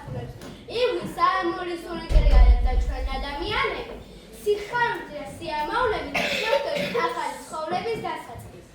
დასახულებს. ივლის საამურის უნიკალია და ჩვენ ადამიანები სიხარული სიამოვნებით შევხვდებით ახალი ცხოვრების დასაწყისს.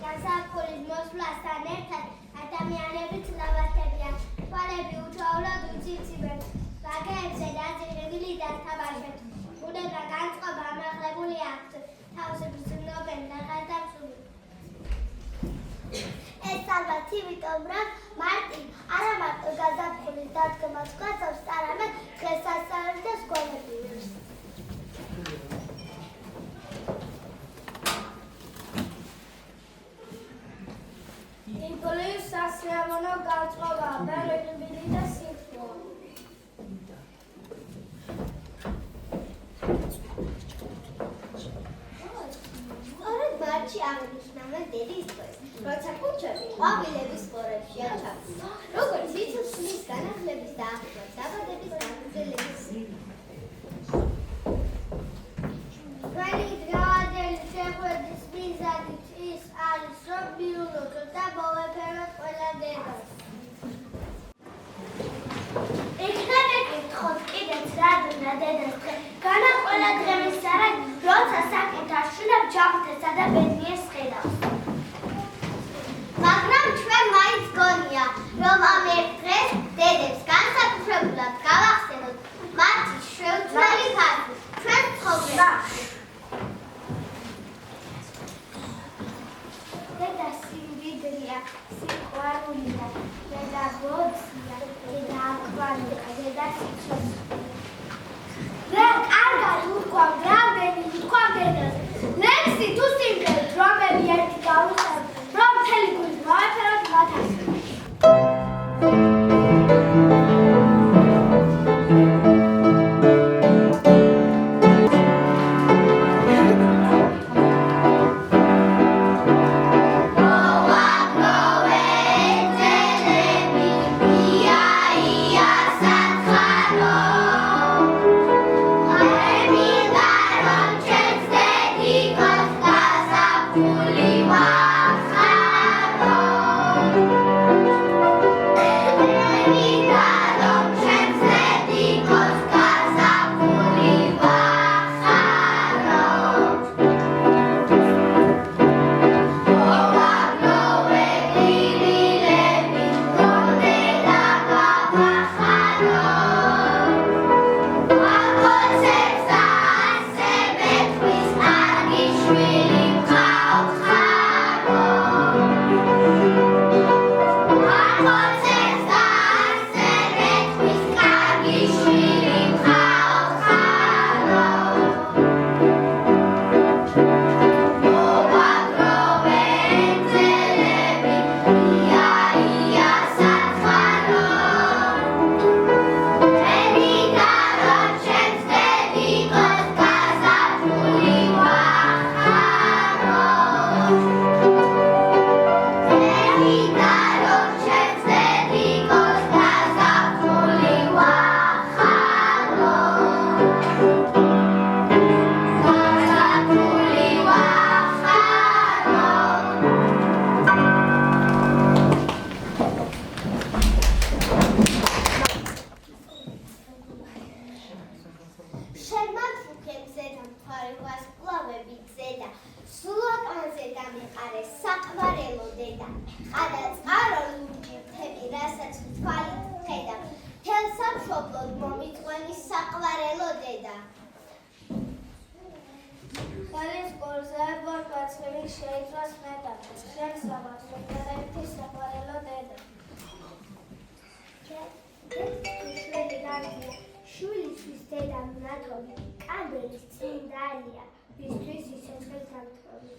გაზაფხულის მოსვლასთან ერთად ადამიანები ცნავათებიან, თვალები უჩვეულოდ უცივცივენ, ვაგეებზე დაძირებული დასთამაშებს, ბუნება განწყობა ამაღლებული აქვთ, თავს ბრძნობენ ნახატავსული. ეს ალბათ იმიტომ, რომ მარტინ არა მარტო გაზაფხულის დადგომას გვაწევს, არამედ დღესასწაულს და სკოლებივებს. იგოლის სასიამოვნო განწყობაა, ბევრი რბილი და სიფროა. სწორედ მარტში აღნიშნავენ დედის დღეს, როცა კუჭები ყვავილების სპორებში აჩაფს. როგორც იცის ხმის განახლების და ახლავს დაბადების გაგრძელების. ჩვენი დღევანდელი შეხვედრის მიზანიც ის არის, რომ მიულოცოთ და მოვეფეროთ ყველა დედას. იქნება კითხოთ კიდეც რა დნა დედას დღე, განა ყველა დღემის სარად, როცა საკითხს შვილებს ჯანმრთელსა და ბედნიერს ხედავს. მაგრამ ჩვენ მაინც გონია, რომ ამ ერთ დღეს დედებს განსაკუთრებულად გავახსენოთ მათი შეუცვლელი ხარჯი ჩვენ ცხოვრებაში. დედა სიმდიდრეა, სიყვარულია, დედა გოცია, დედა აკვანია, დედა სიცოცხლეა. რა კარგად უთქვამ, რამდენი უთქვამ დედას. ლექსი თუ სიმღერით, რომელი ერთი გავიხსენებ, რომ მთელი გულით მოვეფეროთ მათ ასრულებში. შვილისთვის დედა მნათობი, კანდელის წმინდანია, ვისთვის ისეთქეს დამთრობი.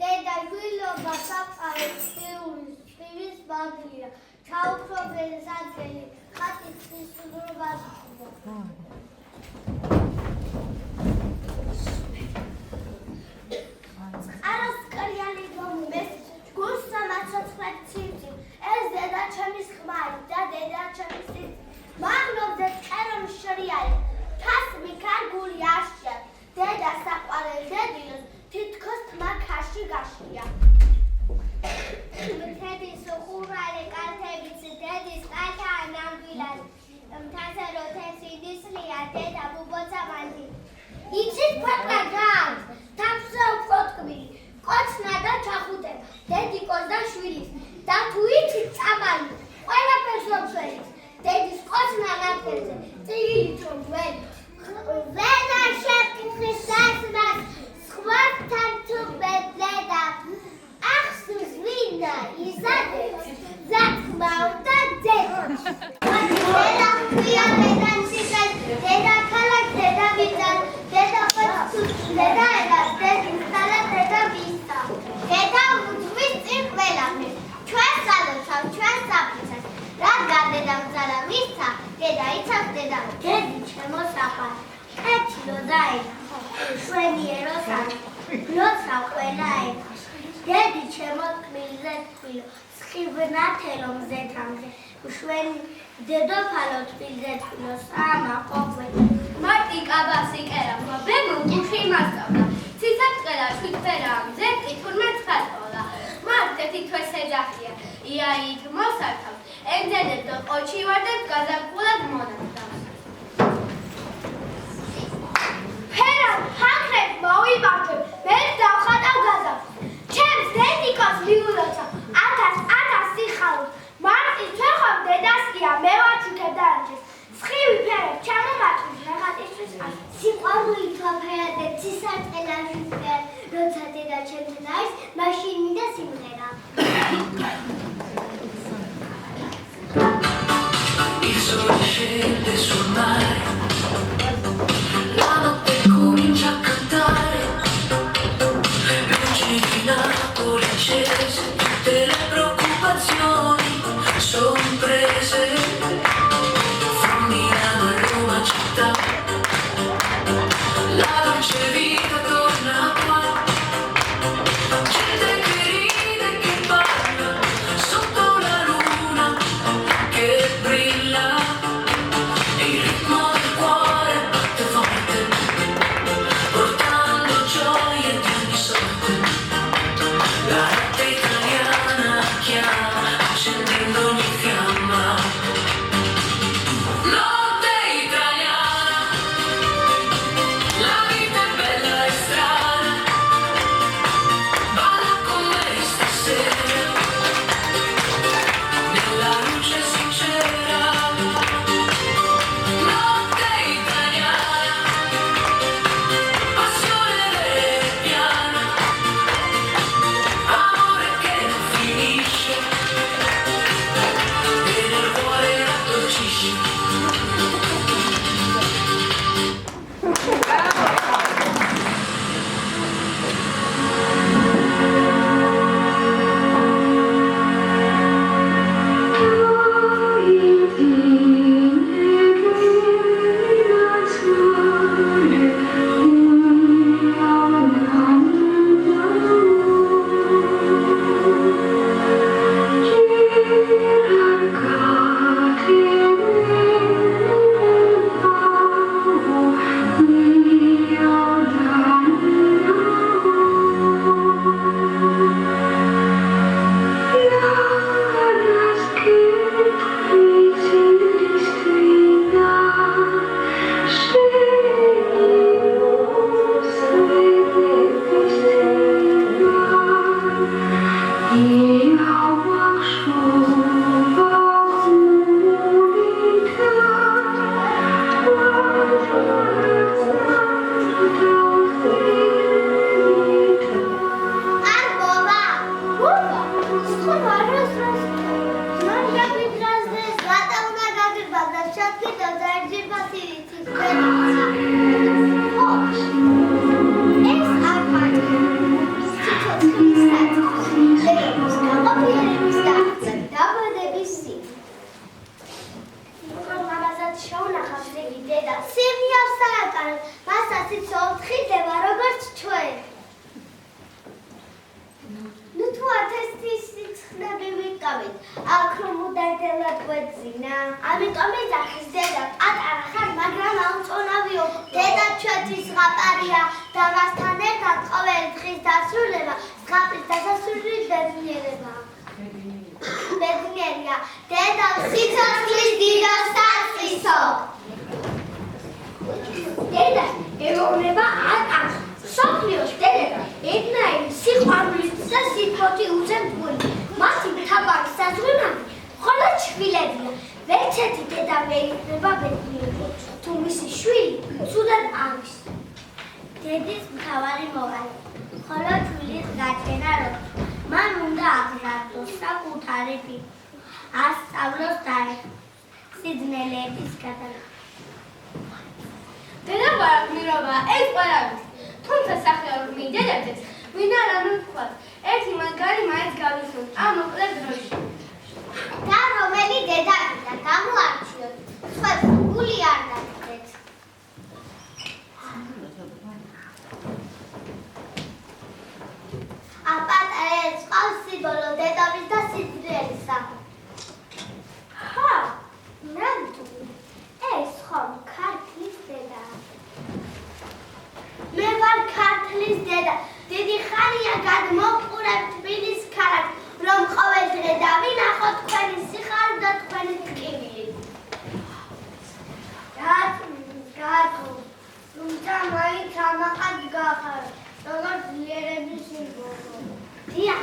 დედა შვილობა საყარეს სიულის ტყივის ბაგლია, ჩაუფრობენ სადგელი, ხატის სისრულობას ხდება. არასკრიანი რომის, გულსა მაცოცხლად ცივცივ, გილას მთაზე როთეს იდისლია დედა ბუბოცა მანდი იცით ქვეყნა გავს თამსა უკოტკბილი კოცნა და ჩახუტება დედიკოს და შვილის და თუ იცით წამალი ყველაფერს მოწვევის დედის კოცნა ნაფერზე წიგილით რომ ვენა შეკითხვის დასმას სხვასთან თუ ბედლედა ახსნის ვინა იზადებს ზათმავდა ძედა დედა ქვია დედანციხეს დედა ქალაქ დედა ვიძან დედა ხვეწს დედა ედას დედის ძალა დედა ვისτα დედა უძღვის წინ ყველაფერს ჩვენ სალოცავ ჩვენ საფრთხეს რადგან დედამ ძალა მისცა დედა იცავს დედა დედი ჩემო საფარ კეთილო დაეცა შვენიერო სამ ლოცა ყველა ეკას დედი ჩემო თბილზე თბილო სხიბნათელო მზეთამზე შვენი დედოფალო თბილზე თბილო სამა ყოფე მარტი კაბასი კერამო ბემო გუში მასწავლა ცისარტყელა შვიდფერაა მზეთი თურმე ცხადყოლა მარტეთი თვეს ეძახია იაით მოსართავს ენძენებ და ყოჩი ვარდებ გაზაფხულად მონათავს ფერად ჰაკრებ მოვიბარჯებ მე დავხატავ გაზაფხულს ჩემს დედიკოს მიულოცავ ათას სიხალოს მარტი თვეხავ დედასკია მე ვაჩუქებ დანჯეს სხივი ფერებ ჩამომატყვის რაღაცისთვის სიყვარული თვაფერად ცისარტყელა შვიდფერად როცა დედა ჩემთან არის მაშინ მინდა სიმღერა Il sole scende sul mare, la notte comincia a cantare, luci di Napoli accese, tutte le preoccupazioni sono prese, fra Milano e Roma città, la dolce vita torna qua, gente che ride e che parla, sotto la luna che brilla e il ritmo del cuore batte forte portando gioia di ogni sorte la notte italiana chiama accendendo ogni fiamma notte italiana la vita è bella e strana balla con me stasera nella luce sincera notte italiana passione piana amore che non finisce e nel cuore raddolcisce ამიტომ ეძახის დედა პატარა ხარ, მაგრამ აუწონავიო. დედა ჩვენთვის ზღაპარია და მასთან ერთად ყოველი დღის დასრულება ზღაპრის დასასრული ბედნიერებაა. ბედნიერია. დედა სიცოცხლის დიდას ეუბნება ატანს. სოფლიოს დედები ეთნაირი სიყვარულით და სიფოთი უზენდული. მათი მთავარი საზღვრები მხოლოდ შვილებია. ვერც ერთი დედა ვერ იქნება ბედნიერი, თუ მისი შვილი ცუდად არის. დედის მთავარი მოვალე, მხოლოდ შვილის გაჩენა რო მან უნდა აღზარდოს საკუთარი ფიქრი, ასწავლოს სიძნელეების გადაღება. დედა გვარგმირობა ეს ყველაფერი. თუმცა სახეობრივ მიდედებზეც ვინ არა თქვა. ერთი მაგარი მაინც გავიხსნათ ამ მოკლე დროში. და რომელი დედაკია გამოარჩიოთ, სხვა გული არ დაგდეთ. აპატარა წყავს სიმბოლო დედობის და სიძნელისა. ნამდვილი, ეს ხომ ქართლის დედაა. მე ვარ ქართლის დედა. დიდი ხანია გადმოვყურებ თბილის ქალაქს, რომ ყოველ დღე დავინახო თქვენი სიხარული და თქვენი ტკივილი. გათო, თუმცა მაინც ამაყად გახარ, როგორც ძლიერების სიმბოლო. დიახ,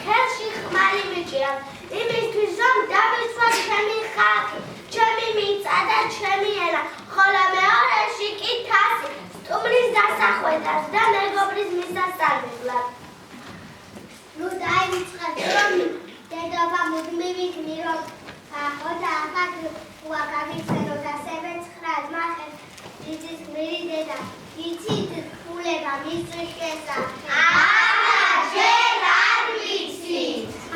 ხელში ხმალი მიჭირავს, იმისთვის რომ დავიცვა ჩემი ხალხი, ჩემი მიწა და ჩემი ენა, ხოლო მეორეში კი თასი, სტუმრის დასახვედრად და მეგობრის მისასალმებლად. ნუ დაივიწყებ, რომ დედობა მუდმივი გმირობა, ხო და ახლა უაგავიხსენო და 9 მახეთ იცის გმირი დედა, იცით ქულება მის შესახებ. ჯერ არ ვიცი.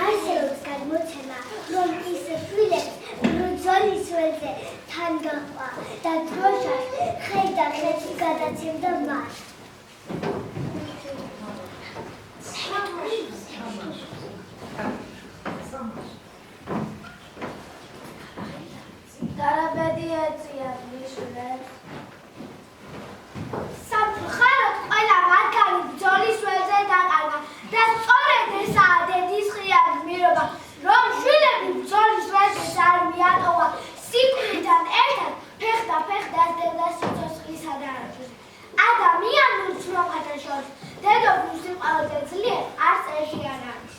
არსებობს გადმოცემა, რომ ის შვილებს ბრძოლის ველზე თან გაყვა და დროშას ხელი და ხელი გადაცემდა მას. დარაბედი ეწია მიშლებს. სამწუხაროდ ყველა მათგანი ბრძოლის ველზე დაკარგა და სწორედ ესაა დედის ღია გმირობა, რომ შვილები ბრძოლის ველზე არ მიატოვა სიკვდილთან ერთად ფეხ დასდევდა სიცოცხლისა და ადამიანურ ცნობათა შორის დედოფლის სიყვარულზე ძლიერ არც ერთიან არის.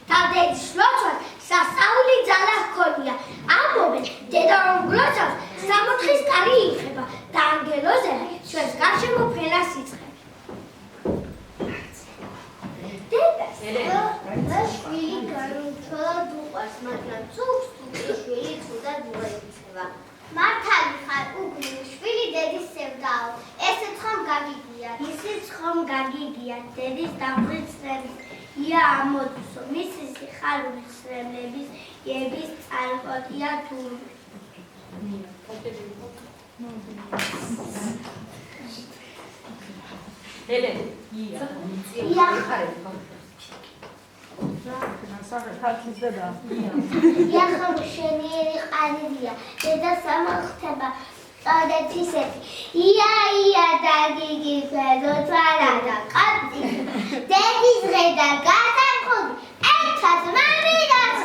და დედის ლოცვად სასწაული ძალა ჰქონია. ამბობენ, დედა რომ გლოცავს, 64 კარი იხება და ანგელოზები ჩვენს გარშემო ფენას იწყებს. დედას და შვილი განუცვალად უყვარს, მაგრამ ცუქს თუ შვილი ცუდად მოექცევა. მართალი ხარ, უგმირი შვილი დედის სევდაო. ესეც ხომ გაგიგიათ? ისიც ხომ გაგიგიათ დედის დამღრიცნების ია ამოდუსო, მისი სიხარულის სრემლების იების წარკოტია თურმე. ია ხომ შენიერი ყანილია, დედა სამოხდება სწორედ ისეთი. ია დაგიგი ფედო თვალა და ყატი, დედის დღე და გაზაფხული ერთად მამიდაც.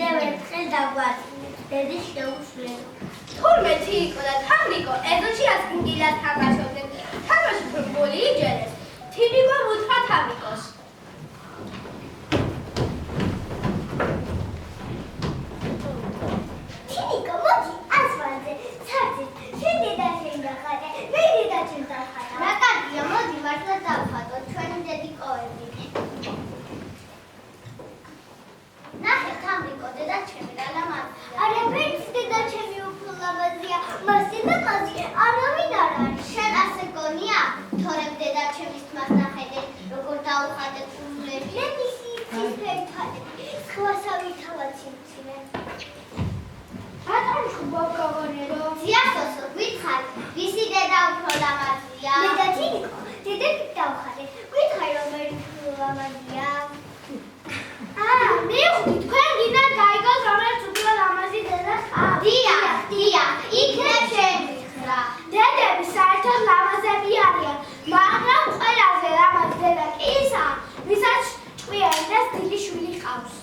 კიდევ ერთხელ დაგვაწინეთ. დედის შეუცვლელო. თურმეთი იყო და თამრიკო ეზოში ასკინგილას თამაშობდნენ. თამაში ფუტბოლი იჯერეს. თინიკო უთხრა თამრიკოს. თინიკო, მოდი ასფალტზე, ცაცით, შენ დედაშენ დახატე, მე დედაშენ დახატა. რა კარგია, მოდი მართლა დავხატოთ ჩვენი დედი კოები. ნახე, თამრიკო, დედაჩემი რა ლამაზია. არა, ვერც დედაჩემი უფრო ლამაზია. მასე ლამაზი არავინ არ არის. შენ ასე გონია? თორემ დედაჩემის თმას ნახედე, როგორ დავხატე კუნძულები. მე მისი ციფრები ვხატები, სხვა სავითავად სიმცირე. რატომ შუბავკავანერო? ძიასოსო, გითხარი, ვისი დედა უფრო ლამაზია? მე და თინიკო, დედები დავხატე. გითხარი, რომელი უფრო ლამაზია? მივხვდი, თქვენ გინდათ გაიგოთ, რომელიც უფრო ლამაზი დედა ხარ? დიახ, იქნებ შემიხრა. დედები საერთოდ ლამაზები არიან, მაგრამ ყველაზე ლამაზი დედა კი ისაა, ვისაც ჭკვიანი და სტილი შვილი ჰყავს.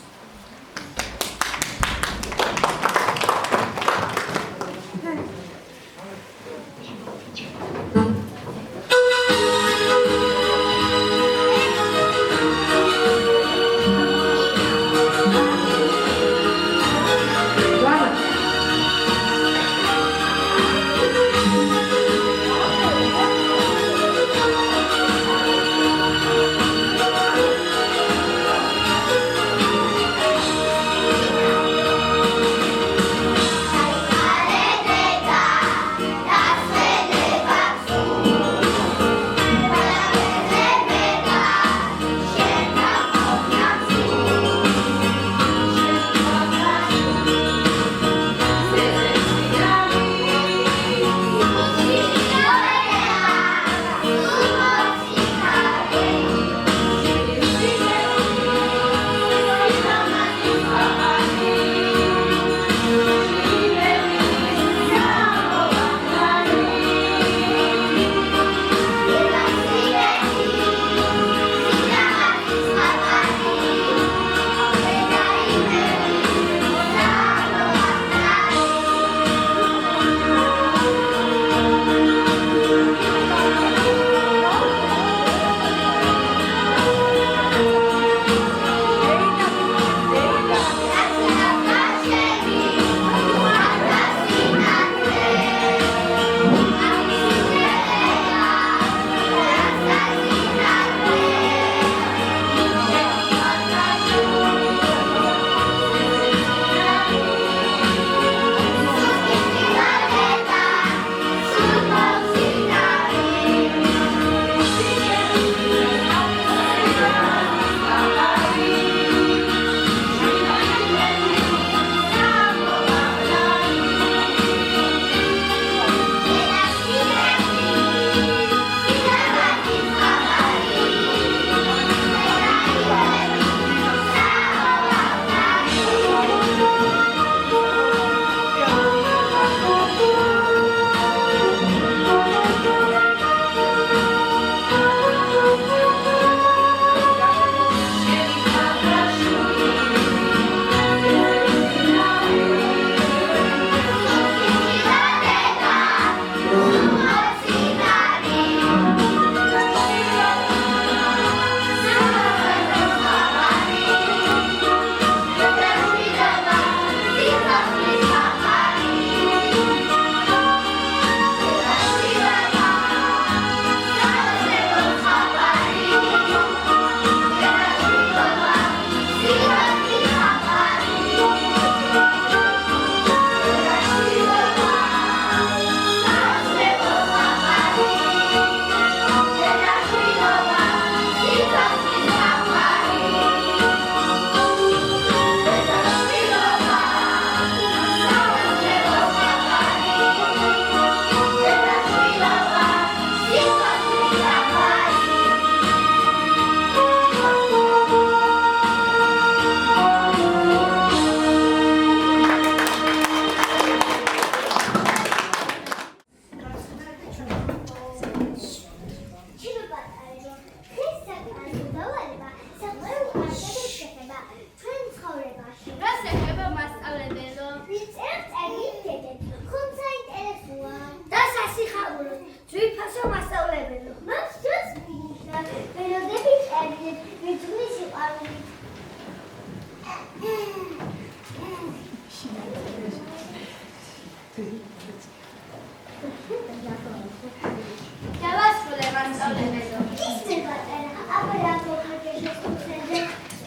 დავასრულე მასწავლებელო. ისე პატარა, აბა რატო ხარ შესწავლაზე?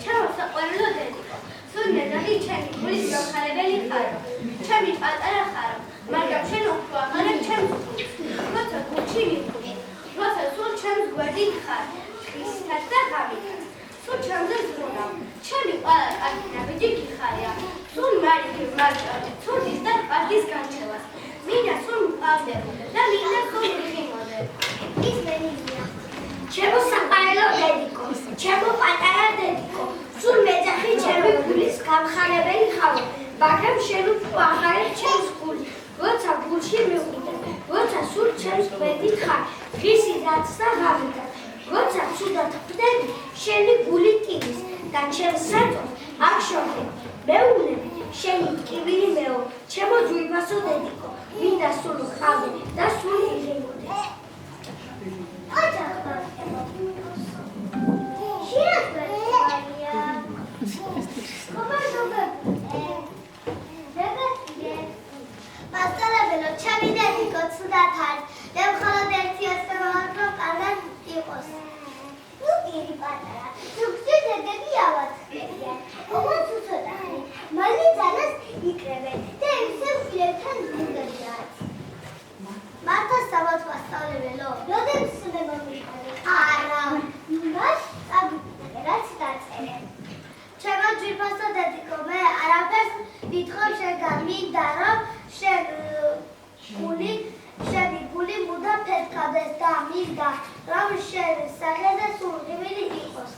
ჩემო საყვარელო დედიკო, სულმედადი ჩემი გულის გამხარებელი ხარო. ჩემი პატარა ხარო, მაგრამ შენ უფრო აღარ ჩემს გულს. როცა გულში მიყვრი, როცა სულ ჩემს გვერდით ხარ, ხისთან და ღამითაც. სულ ჩემზე ზრუნავ, ჩემი ყველა კარგი ნაბიჯი გიხარია. სულ მარიგი მარჭავდი, ცუდის და პარკის განჩევას. მინდა სულ მყავდებოდე და მინდა სულ მიხიმოდე. ის მენია. ჩემო საყვარელო დედიკო, ჩემო პატარა დედიკო, სულ მეძახი ჩემი გულის გამხარებელი ხარო, მაგრამ შენ უფრო აღარ ჩემს გულს. როცა გულში მივხვიდე, როცა სულ ჩემს გვერდით ხარ, ღისითაც და ღამითაც. როცა ცუდად ხვდები, შენი გული ტივის და ჩემს საჭოს არ შორდებ. მეუბნები, შენი ტკივილი მეო, ჩემო ძვირფასო დედიკო, მინდა სულ ვყავდე და სულ იღებოდე. ოჯახმა მასწავლებელო, ჩემი დედიკო ცუდად არის. მე მხოლოდ ერთი ასწავლოთ, რომ კარგად იყოს. ნუ გირი პატარა, ზოგჯერ დედები ავაწყდებიან. ოღონდ უცოტა ხანი, მალე ძალას იკრებენ და ისე მგლებთან ზრუნდებიან. მართლა სწავლობთ მასწავლებელო, როდესაც უნდა მიყავდეთ? არა, იმას წაგიყვანე, რაც დაწერე. ჩემო ძვირფასო დედიკო, მე არაფერს ვითხოვ შენგან, მინდა რომ შენი გული მუდამ ფეთქავდეს და მინდა რომ შენ სახელზე სულღივილი იყოს.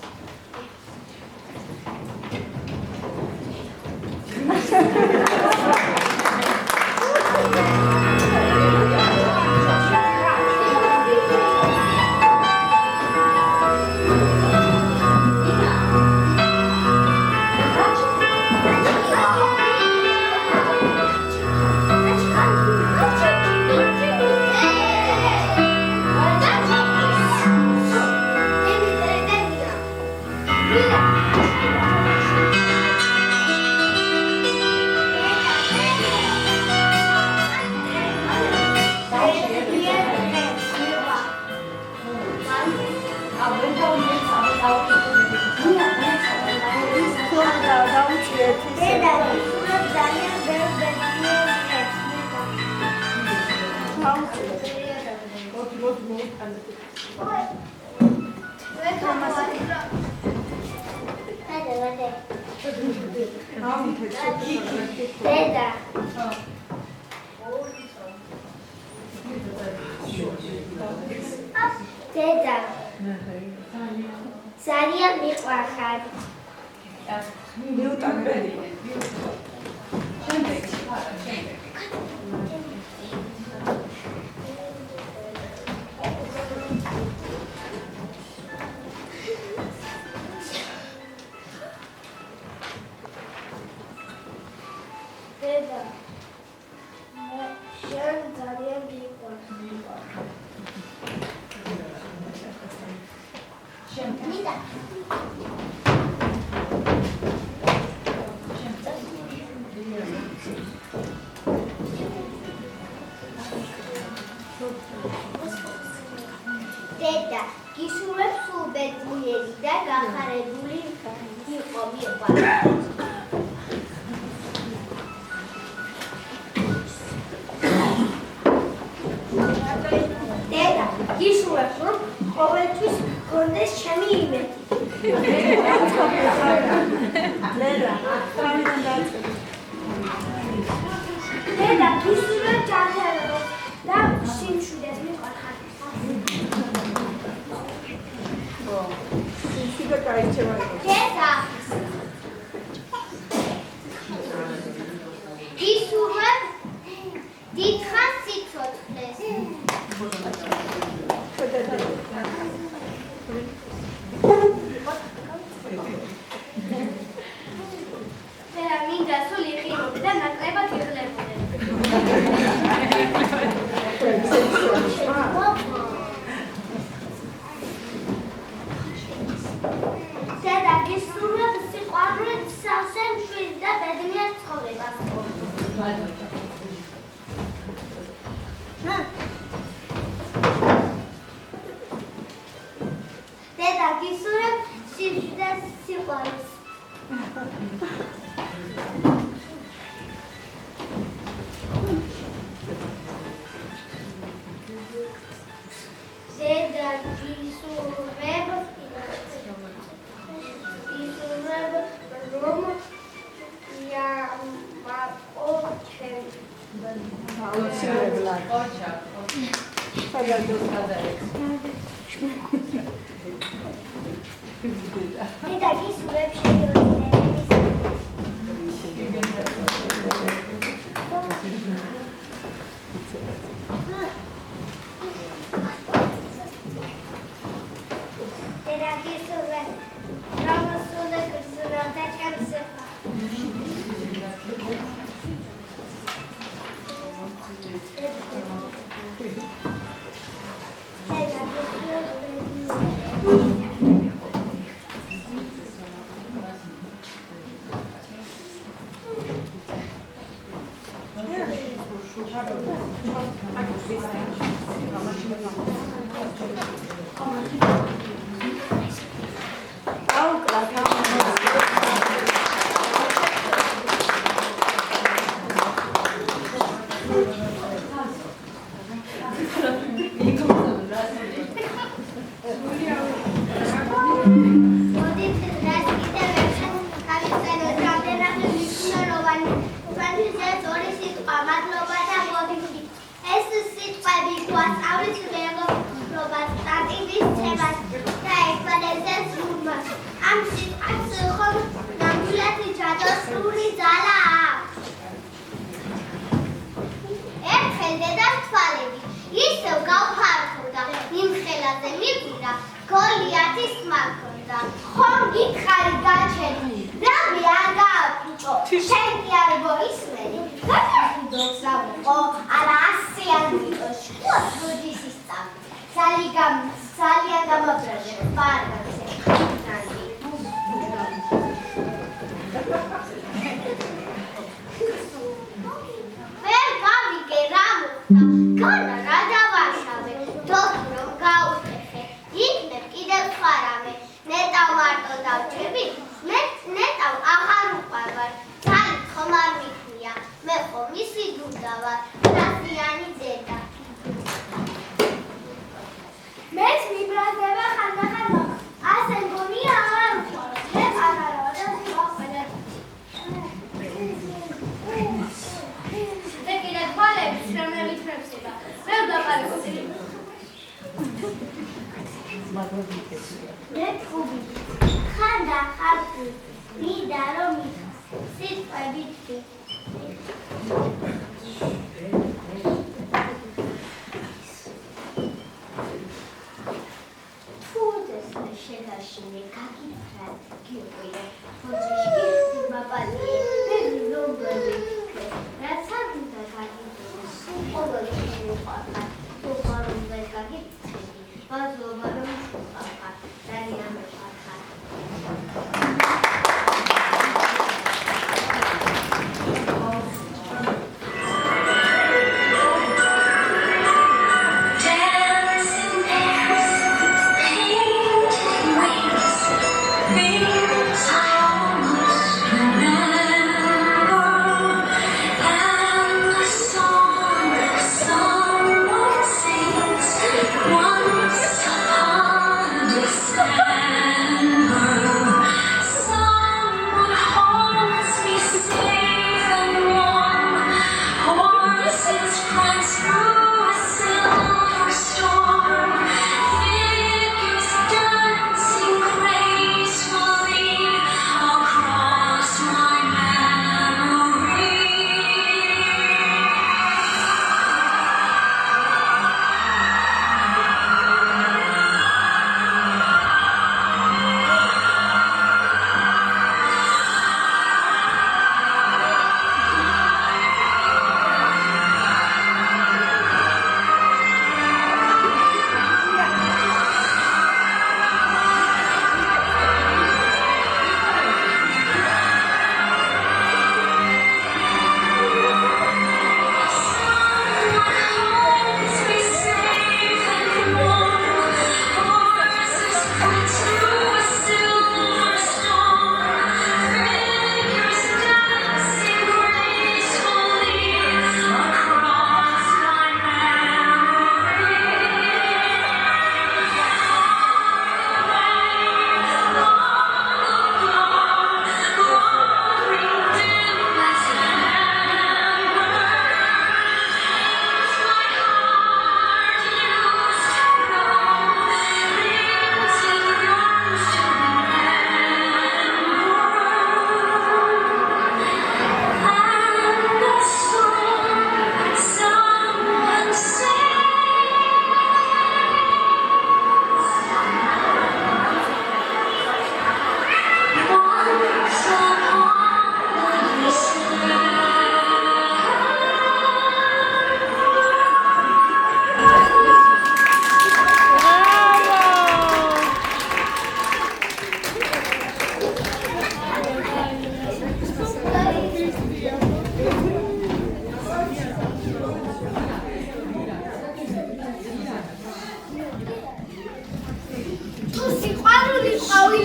დედა ძალიან მიყვარხარ. დედა მე შენ ძალიან მიყვარხარ. Mira. Deda, გისურვებს უბედნიერი და გახარებული იყო მიყვარხარ. დედა, გისურვებს რომ ყოველთვის გონდეს ჩემი იმედი. დედა, გისურვებს ჯანმრთელობას და სიმშვიდეს მიყვარხარ. დედა, გისურვებს დიდხანს სიცოცხლეს. და მინდა სულ იყიმოდე და ნაკლებად იღლებოდე. დედა, გისურვებს სიყვარულით სავსე მშვიდ და ბედნიერ ცხოვრებას. დედა გისურვებს შეგეძლიერების დედა გისურვებს რომოსული გრძნობდა ჩემს Once upon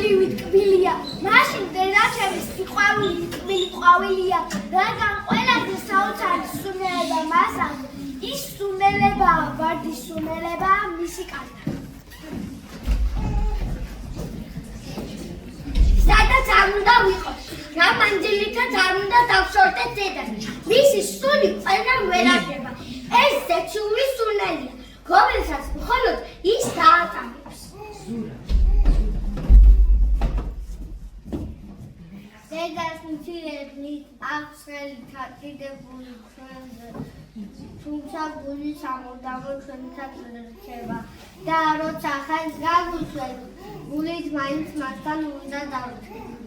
იგივი ტკბილია, მაშინ დედაჩემი სიყვარული ტკბილი ყვავილია, რადგან ყველაზე საოცარი სუნელება მასა, ის სუნელებაა, ვარდის სუნელებაა მისი კალთა. სადაც არ უნდა ვიყოს, რა მანძილითაც არ უნდა დავშორდეთ დედას, მისი სული ყველამ ვერაგება, ეს ზეციური სუნელია, რომელსაც მხოლოდ ის დააწამებს. დედას მცირე ხნით აქვს ხელი დაკიდებული ჩვენზე, თუმცა გული სამუდამო ჩვენთან რჩება და როცა ხელს გაგვიცვლებ, გულით მაინც მასთან უნდა დავრჩებით.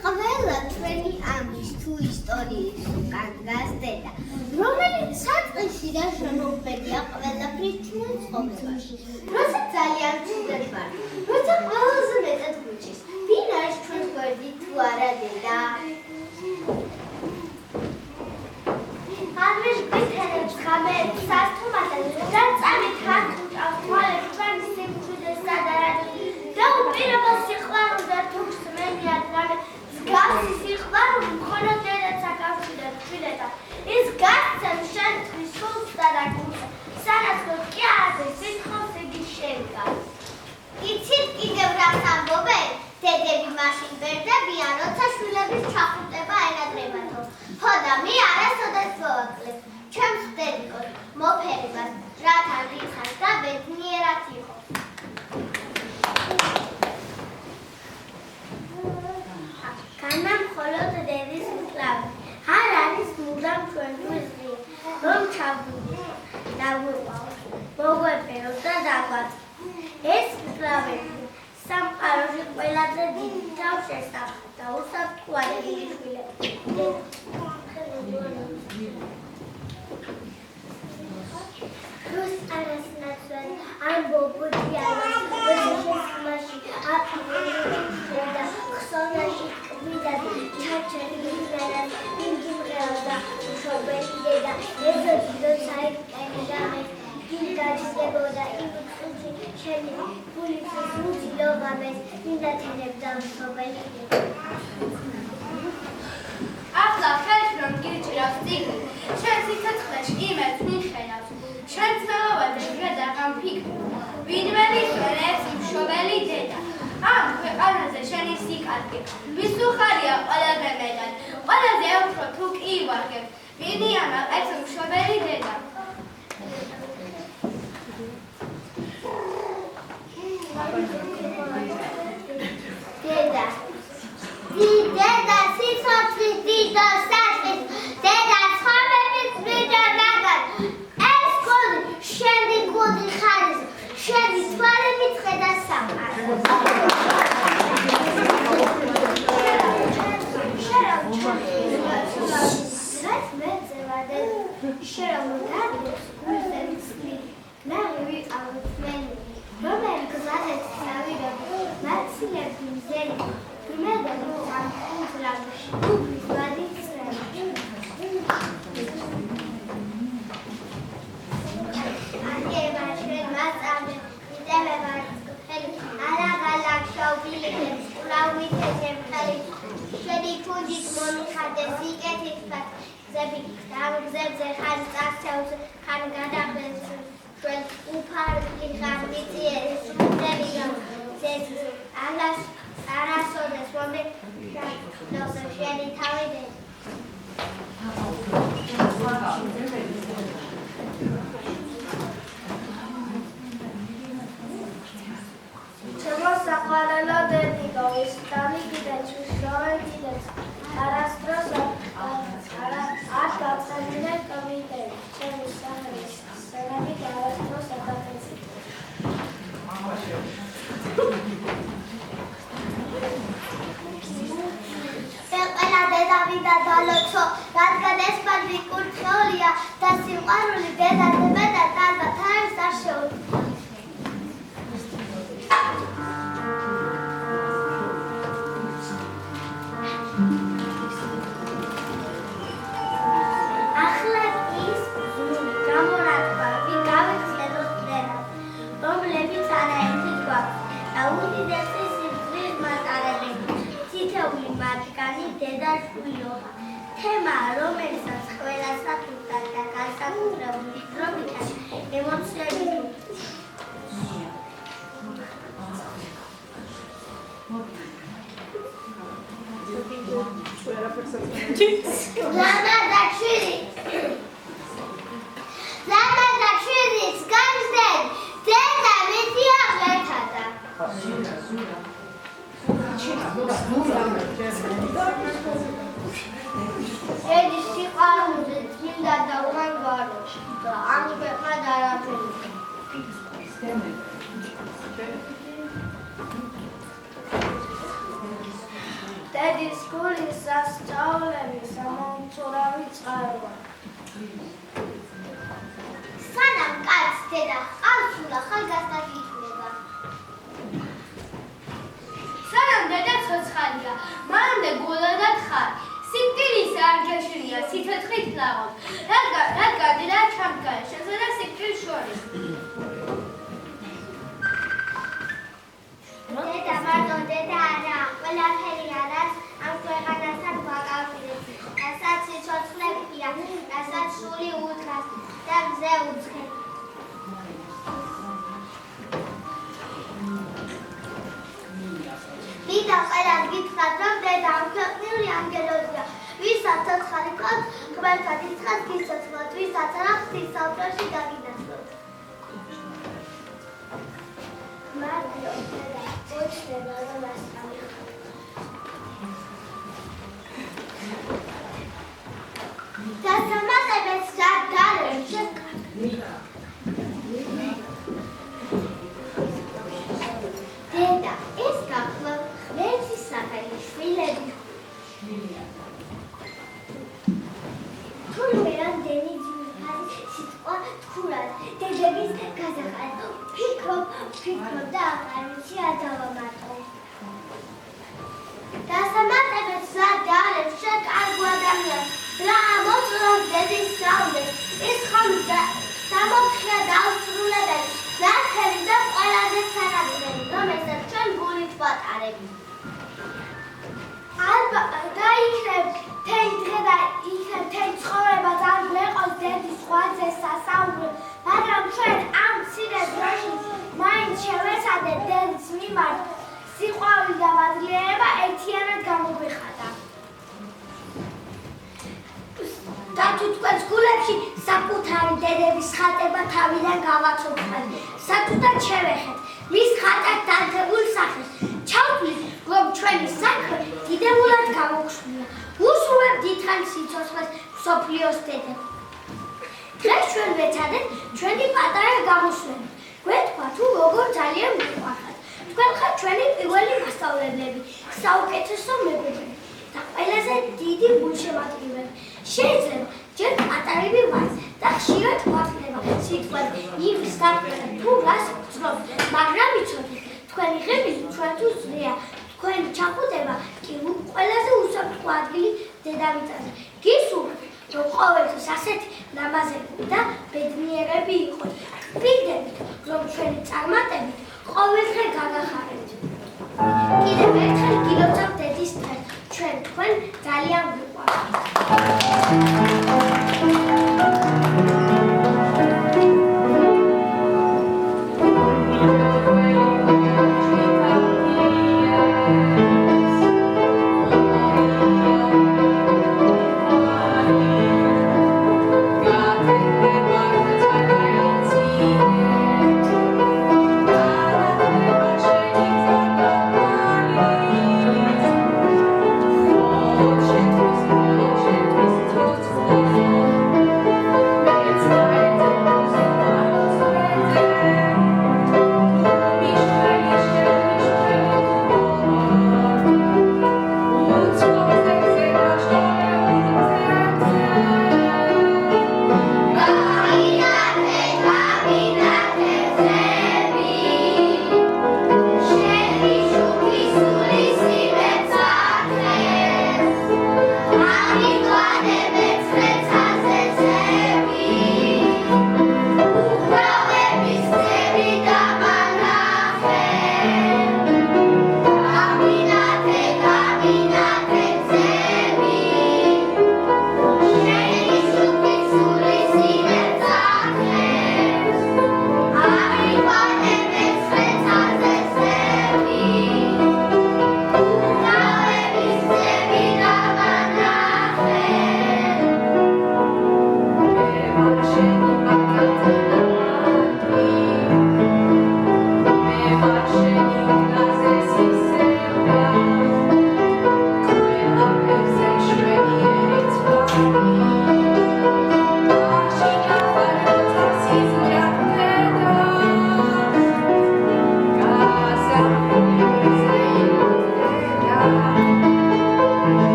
ყველა ჩვენი ამის თუ ისტორიის უკან დგას დედა, რომელიც საწყისში და შემოუხედია ყველაფრის ჩვენ ცხოვრებაში. როცა ძალიან მცირედ ვარ, როცა ყველაზე მეტად გვიჭირს, ვინ არის ჩვენს გვერდით თუ არა დედა? ამის გვითენებს ღამეებს სასთუმათან და წამით არ უტავს თვალებს ჩვენი სიმშვიდეს სადარად და უპირობო სიყვარული და თუქს მენიად რამე მსგავსი სიყვარული მხოლოდ დედაც აკავშირებს თბილეთთან. ის გასცემს შენ თვის სულს და გულს, სანაცვლოდ კი არაფერ სიტყვას იგი შევდგარ. იცით კიდევ რას ამბობენ? დედები მაშინ ბერდებიან, როცა შვილების ჩახუტება ენატრებათო. ხო და მე არასოდეს მოვაკლებ ჩემს დედიკოს მოფერებას, რათა რიხას და ბედნიერად იყო. განა მხოლოდ დედის მკლავი, არ არის მუდამ ჩვენთვის ღია, რომ ჩავდუდით, დავუყვავთ, მოგვეფეროთ და დაგვაწვით. ეს მკლავები სამყაროში ყველაზე დიდი თავს შესახებ და უსაფრთხოები შვილები. რუს არასნაცვლად ამბობდიან, რომ შესხმაში აფრინული და ხსოვნაში ტკბიდან ჩაჩერილი დედას იგი მღეროდა მშობელი დედა, ეზოთი როცა ეკენდა მე ის გაჩნდებოდა იმ წუთში ჩემი გულისთვის უძლოვამეს ინათენებდა მშობელი დედა. ახლა ხელს რომ გირჩიავს წიგნი, შენ სიცოცხლეში იმედს მიხედავს, შენ ცნობაზე გადაღამ ფიქრობ, ვინმე მისვენებს მშობელი დედა. ამ ქვეყანაზე შენი სიკარგი, ვის უხარია ყველაზე მეტად, ყველაზე უფრო თუ კი ივარგებ, ვინი ამაყებს მშობელი დედა. დედა, დედა სიცოცხლის დიდო სასწრის, დედა ცხოვრების ბიძა მაგარ, ეს გული შენი გული ხარის, შენი თვალები ხედა სამყაროს. რაც მეწევა დედა, შენ გადაქვს გულზე მცლი, ნაღი ვიყავით მენი, რომელი გზადეთ წავიდები, მაცილები მზელი, გმედები სამხუზრაში, გუბლის ვადი წრები. აგება შენ მაწამდე, მიტევება რწკფელი, არაღალაკ შავბილეთებს, ყლავმითეზე მხელი, შენი ფუნჯით მომიხარდეს იკეთით ფათ, გზები ამ გზებზე ხან წარსევს, ხან გადახვევს, ჩვენ უფარგი ხარ მიწიერი სუნდები გამზეცის, არასოდეს მომე ნოსა შენი თავი დედა. ჩემო საყვარელო დედიკო, ის თავი კიდეც, უშოვე კიდეც, არასდროს არ გავწევინე კომიტეტი, ჩემი სახელის სენები არასდროს აკეთեցით. ყველა დედავიდა დალოცო, რადგან ეს პანდი კურთხეულია და სიმყარული დედაზე მეტად ალბათ არის არ შეუძლია. ახლა ის გამორა ურთიერთშვილობა. თემა, რომელსაც ყველა საკუთარ და განსაკუთრებული დროიდან ემოციები ლამაზაშვილის გამზდენ დედა მითია ღერთადა. დედის სიყვარულზე წმინდა და უანგარო და ამ ქვეყნად არაფერი. დედის გულის სასწაულები სამომცურავი წყაროა. სანამ კაცს დედა ჰყავს, სულ ახალგაზრდად იქნება. სანამ დედა ცოცხალია, მანამდე გულადად ხარ. სიკვდილის არ გეშინია, სიცოცხლით ლაღობ. რადგან დედა ჩამდგარ შენსა და სიკვდილს შორის. დედა მარტო დედა არა, ყველაფერი არის ამ ქვეყანასთან გვაკავშირებს. რასაც სიცოცხლებია, რასაც სული უთხას და მზე უცხებს. ვიდა ყველას გითხრათ, რომ დედა ამქვეყნიური ანგელოზია, ვისაც ცოცხალი ჰყავს, ღმერთად იცხած გისაცვლოთ, ვისაც არა ღვთის საუბრში დაგინაცვლოთ. მარტო დედა ოჩდება რომ ასწავლოთ. დასამატებელს გადარევს დედა ეს გახლავთ ღმერთის სახელი შვილები. თურმე რამდენი ძვირფასი სიტყვა თქურად დედების გაზახადო ფიქრობ და აღარ ვიცი ადავამატო. დასამატებელს გადარევს შეკარგო ადამიანს რა მოწონს დედის საუბრებს ის ხომ დამოქმედა დაუსრულებელი ნახევი და ყველაზე სანადირები რომელსაც ჩვენ გულით ვატარებ. დაიქნებ თელი დღე და იქნებ თელი ცხოვრება ძალიან გვეყოს დედის ხვაზე სასაუბრო, მაგრამ ჩვენ ამ მცირე დროში მაინც შევეცადეთ დედის მიმართ სიყვარული და მადლიერება ერთიანად გამოგვიხატა. და თუ თქვენს გულებში საკუთარი დედების ხატება თავიდან გავაცოცხლეთ, სათუდად შევეხეთ მის ხატად დარგებულ სახეს, ჩავთვლით, რომ ჩვენი საქმე დიდებულად გამოგვშლია. უსურვებთ დიდხანს სიცოცხლეს მსოფლიოს დედებს. დღეს ჩვენ ვეცადეთ ჩვენი პატარა გამოსვლები. გვეთქვა თუ როგორ ძალიან გვიყვარხართ. თქვენ ხართ ჩვენი პირველი მასწავლებლები, საუკეთესო მეგობრები და ყველაზე დიდი გულშემატკივრები. შეიძლება ჯერ პატარები ვართ და ხშირად გვაფრთხილება სიტყვები იმის გარკვევა თუ რას ვცნობთ, მაგრამ იცოდეთ, თქვენი ღებილი ჩვენთვის ძლიაა. თქვენი ჩახუტება კი ყველაზე უსაფრთხო ადგილი დედამიწაზე. გისურვებთ, რომ ყოველთვის ასეთი ლამაზები და ბედნიერები იყოთ. გვიგდებით, რომ ჩვენი წარმატებით ყოველდღე გაგახარებთ. კიდევ ერთხელ გილოცავთ დედის დღეს. ჩვენ თქვენ ძალიან გვიყვართ. Oh,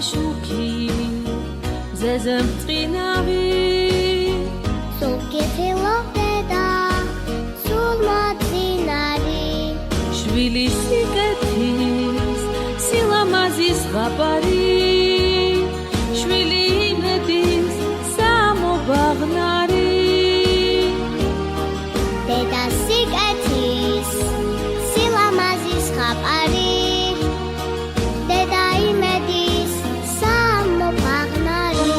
შუქი მზეზე მწყინავი სულ გიხილობდედა სულ მოწინარი შვილი სიკეთის სილამაზის ზღაპარი შვილი იმედის სამობაღნარი დედა სიკეთის სილამაზის ზღაპარი დედა იმედის სამობაღნარი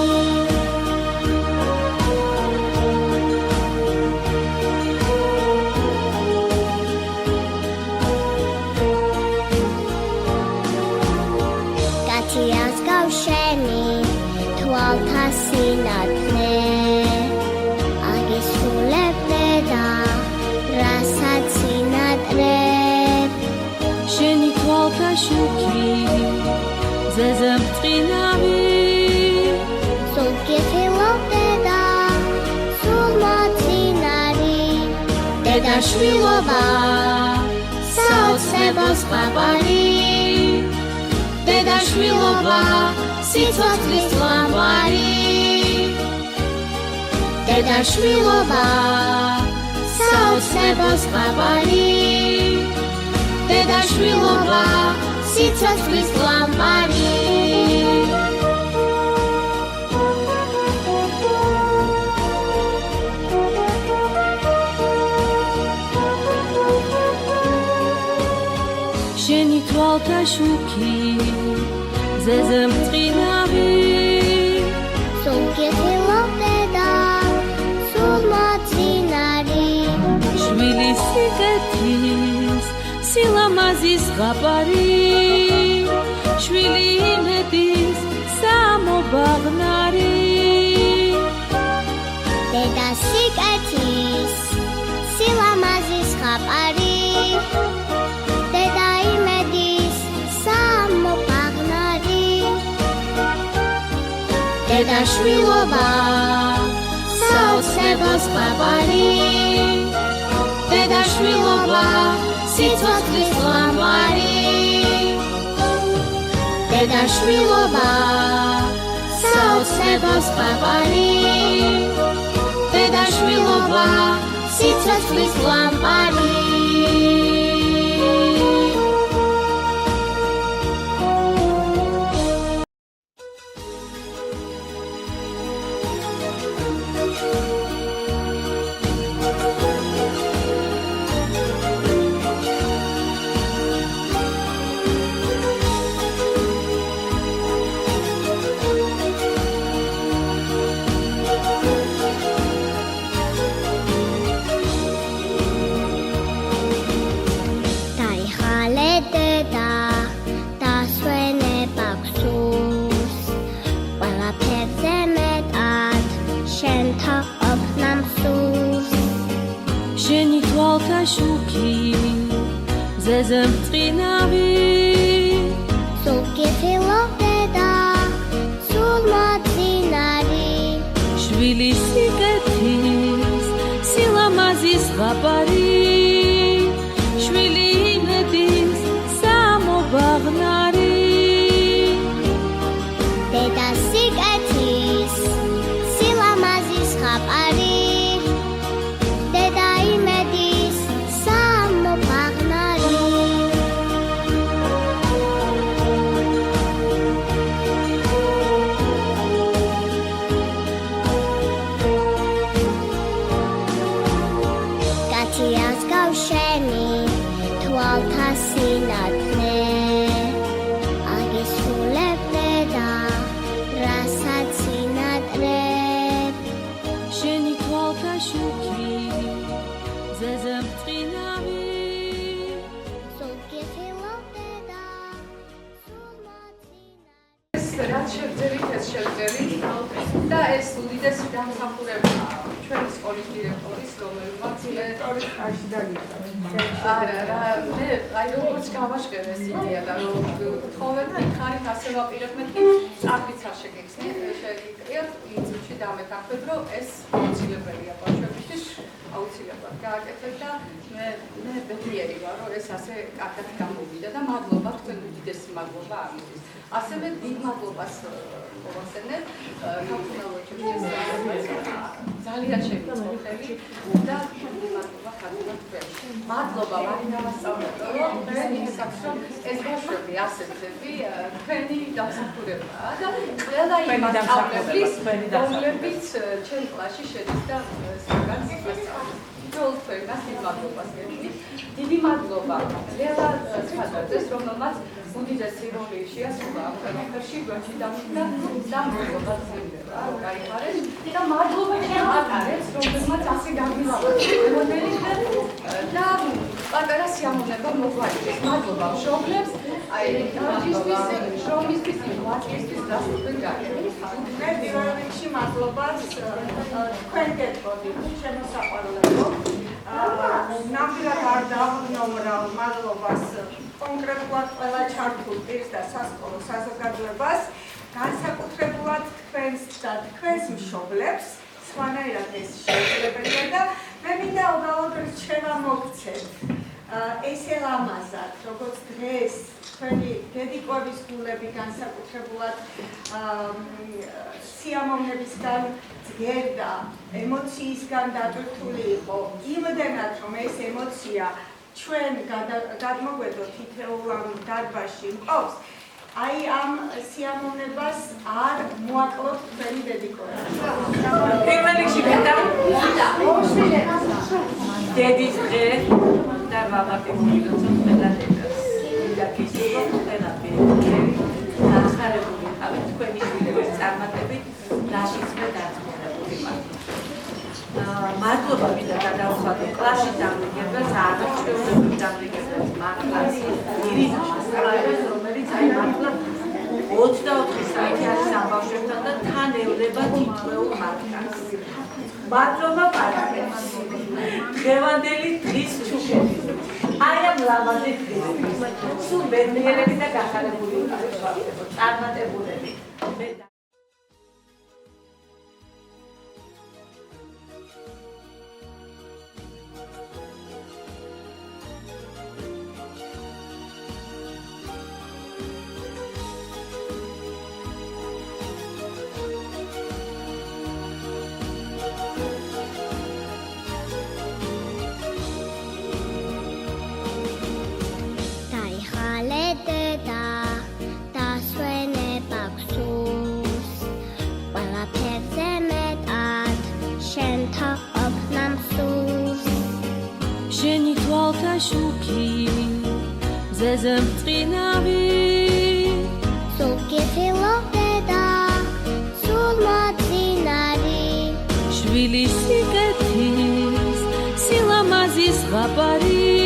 კაციას გავშენი თვალთა სინათლე აგისრულებდე და რასაც სინატრებ შენი თვალთა შუქი მზეზე მწყინავი სულ გიხილობდე და სულ მოწინარი დედა შვილობა საოცრებოს ზღაპარი დედა შვილობა სიცოცხლის ლამპარი დედა შვილობა საოცრებოს ზღაპარი დედა შვილობა სიცოცხლის ლამპარი შენი თვალთა შუქი მზეზე მწყინავი სულ გიხილობდე და სულ მოწინარი შვილი სიკეთის სილამაზის ზღაპარი შვილი იმედის სამობაღნარი დედა სიკეთის სილამაზის ზღაპარი დედა იმედის სამობაღნარი დედა შვილობა საოცრებოს ზღაპარი დედა შვილობა სიცოცხლის ლამპარი დედა შვილობა საოცრებოს ზღაპარი დედა შვილობა სიცოცხლის ლამპარი დაიხალე დედა დასვენება გსურს ყველაფერზე მეტად შენ თაყოფნა მსურს შენი თვალთა შუქი მზეზე მწყინავი სულ გიხილობდე და სულ მოწინარი შვილი სიკეთის სილამაზის ზღაპარი შვილი იმედის სამობაღნარი დედა სიკეთის სილამაზის ზღაპარი დედა იმედის სამობაღნარი კაციას გავშენი თვალთა სინათლე აგისრულებდე და რასაც სინატრებ შენი თვალთა შუქი მზეზე მწყინავი სულ გიხილობდე და სულ მოწინარი რაც შევწერით, ეს შევწერით და ეს უდიდესი დამსახურებაა ჩვენი სკოლის დირექტორის, რომელმაც არში დაგიწა. არა, მე აი როგორც გავაშკერე ეს იდეა და რომ თხოვენ და იქ არის ასე ვაპირებთ კი წარფიც არ შეგექცნიეთ, შეგიკრიათ, წუთში დამეთანხმდეთ, რომ ეს მოცილებელია ბავშვებისთვის აუცილებლად გააკეთეთ და მე ბედნიერი ვარ, რომ ეს ასე კარგად გამოვიდა და მადლობა თქვენ უდიდესი მადლობა ამისთვის. ასევე დიდ მადლობას მოვახსენებ სამწუხაროდ ძალიან შემიძლია ხელი და დიდი მადლობა ხარჯად თქვენ. მადლობა მარინა მასწავლებლო, თქვენ ისახს რომ ეს ბავშვები ასეთები თქვენი დამსახურებაა და ყველა იმ მასწავლებლის რომლებიც ჩემ კლასში შედის და საგანს მასწავლებს. თითოეულ თქვენგანს დიდ მადლობას გეტყვით. დიდი მადლობა ლელა ცხადაძეს, რომელმაც უდიდესი როლი შეასრულა ამ პროექტში, გვერდში დამკვიდრა და მადლობა გზნდება, რომ გაიხარეს და მადლობა ჩემ ატარებს, რომელმაც ასე გამილაპარაკეს და პატარა სიამოვნება მოგვაიღეს. მადლობა მშობლებს, აი შრომისთვის, ინოვაციისთვის და თქვენ გააკეთეთ. მე პირველ რიგში მადლობას თქვენ გეტყოდით შემოსაყვანოებო. ნამდვილად არ დავღრმავ მადლობას კონკრეტულად ყველა ჩართულ პირს და სასკოლო საზოგადოებას, განსაკუთრებულად თქვენს და თქვენს მშობლებს, სხვანაირად ეს შეიძლებაია და მე მინდა უბრალოდ რჩევა მოგცეთ. ესე ლამაზად, როგორც დღეს თქვენი დედიკოების გულები განსაკუთრებულად სიამოვნებისგან ძგერდა, ემოციისგან დატვირთული იყო, იმდენად რომ ეს ემოცია ჩვენ გადმოგვედო თითოეულ ამ დარბაზში მყოფს, აი ამ სიამოვნებას არ მოაკლოთ თქვენი დედიკოები. პირველ რიგში მინდა დედის დღე და ვამაყობთ ყველა დედას. მინდა გისურვოთ ყველა პირი განსხვავებული ხავით თქვენი შვილების წარმატებით რაშიც მე დაწმუნებული ვარ. მადლობა მინდა გადავხადო კლასში დამრიგებელს, არჩევნებრივ დამრიგებელს, მართლაც ირინა მასწავლებელს, რომელიც აი მართლა 24 საათი არის ამ ბავშვებთან და თან ევლება თითოეულ მათგანს. მადლობა პარents. დღევანდელი დღის ჩუქები. აი ამ ლამაზი დღის. სულ ბედნიერები და გახარებული ვიყავით, წარმატებულები. შენი თვალთა შუქი ზეზე მწყინავი სულ გიხილობდე და სულ მოძინარი შვილი სიკეთის სილამაზის ზღაპარი